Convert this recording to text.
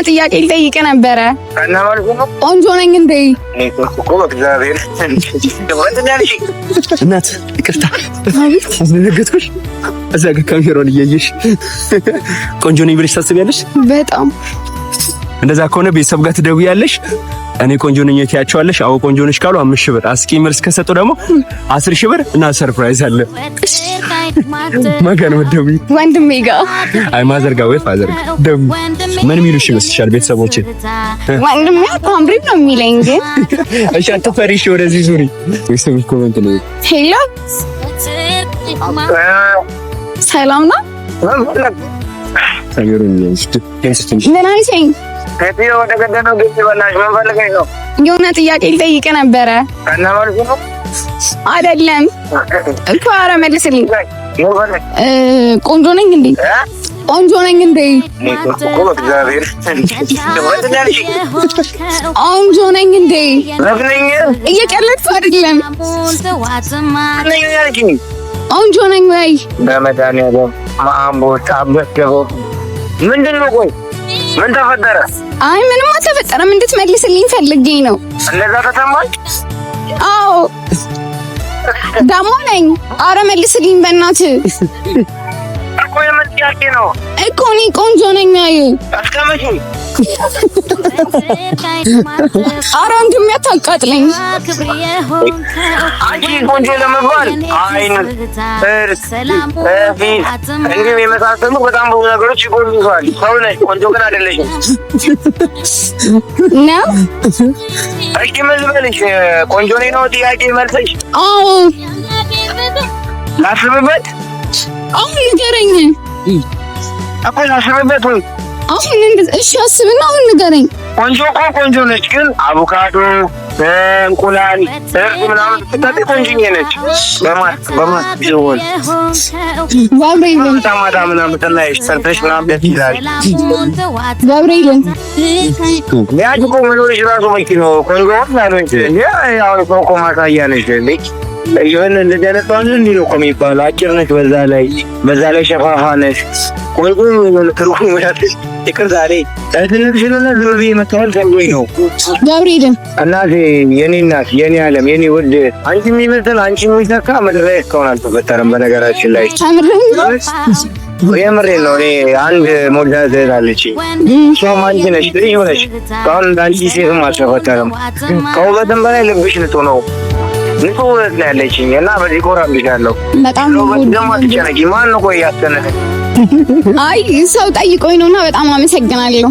ጥያቄ ልጠይቅ ነበረ። ቆንጆ ነኝ እንዴ? እናት ይቅርታ አስደነገጥኩሽ። እዛ ጋር ካሜራውን እያየሽ ቆንጆ ነኝ ብለሽ ታስቢያለሽ? በጣም እንደዛ ከሆነ ቤተሰብ ጋር ትደውያለሽ። እኔ ቆንጆ ነኝ ትያቸዋለሽ። አዎ ቆንጆ ነሽ ካሉ 5000 ብር፣ አስቂ መልስ ከሰጡ ደግሞ 10000 ብር እና ሰርፕራይዝ አለ። ማጋን ወደሚ ወንድሜ ጋር አይ ማዘር ጋር ወይ ፋዘር ጋር ደም ምን የሚሉሽ ይመስልሻል? ቤተሰቦቼ ወንድሜ ታምሪም ነው የሚለኝ ግን እሺ አትፈሪሽ፣ ወደዚህ ዙሪ። ቤተሰቦች ኮሜንት ነው። ሄሎ ሰላም ነው ሰሚሩን ይስጥ ምን አልሽኝ? ከዚህ ወደ ገደለው ግጭ በላሽ ምን ፈልገሽ ነው? የሆነ ጥያቄ ልጠይቅ ነበረ። ከነማልኩ ነው አይደለም እኮ። ኧረ መልስልኝ። ቆንጆ ነኝ እንዴ? ቆንጆ ነኝ እንዴ? ቆንጆ ነኝ እንዴ? እየቀለድኩ አይደለም። ቆንጆ ነኝ ወይ? በመድኃኒዓለም ማምቦት አበከቦ ምንድን ነው? ቆይ ምን ተፈጠረ? አይ ምንም አልተፈጠረም። እንድትመልስልኝ ፈልጌ ነው። እንደዛ ተሰማኝ? አዎ ደሞ ነኝ። ኧረ መልስልኝ በእናትህ። እኮ የምን ጥያቄ ነው? እኮ እኔ ቆንጆ ነኝ። አይ አስቀመጪ። ኧረ ወንድሜ አታቃጥለኝ። አንቺ ቆንጆ ለመባል አይን፣ ጥርስ፣ ፊት እንዲሁም የመሳሰሉ በጣም ብዙ ነገሮች ይጎሉሻል። ሰው ነሽ፣ ቆንጆ ግን አይደለሽም ነው። እሺ ምን ልበልሽ? ቆንጆ ነኝ ነው ጥያቄ መልሰሽ? አዎ ላስብበት። አሁን ንገረኝ እኮ ላስብበት ወይ አሁን እሺ አስብና አሁን ንገረኝ። ቆንጆ እኮ ቆንጆ ነች፣ ግን አቮካዶ እንቁላል ምናምን ትጠጪ ቆንጆ ነች። በማት ይሆን ገብርኤልን ታማዳ ምናምን ተናይሽ ሰርተሽ ምናምን ደስ ይላል። ገብርኤልን ያጅ እኮ ምኖርሽ ራሱ መኪ ነው ቆንጆ ናለች። ያው እኮ ማሳያ ነች። ይሁን እንደደረሰው እንዴ ነው የሚባለው። አጭር ነች፣ በዛ ላይ ሸፋፋ ነች። ቆንጆ ነው ትርጉም ያለሽ ይቅር ዛሬ ታትነሽልና ዝም ብዬ መጣል ከብዶኝ ነው። ገብርኤልን እናቴ፣ የኔ እናት፣ የኔ ዓለም፣ የኔ ውድ አንቺ የሚመስል አንቺ የሚተካ ምድር ላይ እስካሁን አልተፈጠረም። በነገራችን ላይ የምሬን ነው። እኔ አንድ ሞዳ ዘላለች እሷም አንቺ ነሽ። ልጅ ሆነሽ እስካሁን እንዳንቺ ሴትም አልተፈጠረም። ከውበትም በላይ ልብሽ ንጹህ ነው። ንጹህ ውበት ነው ያለችኝ እና በዚህ ኮራብሻለሁ። በጣም ደግሞ አትጨነቂ። ማን ነው ቆይ ያስጨነቀኝ? አይ ሰው ጠይቆኝ ነውና በጣም አመሰግናለሁ።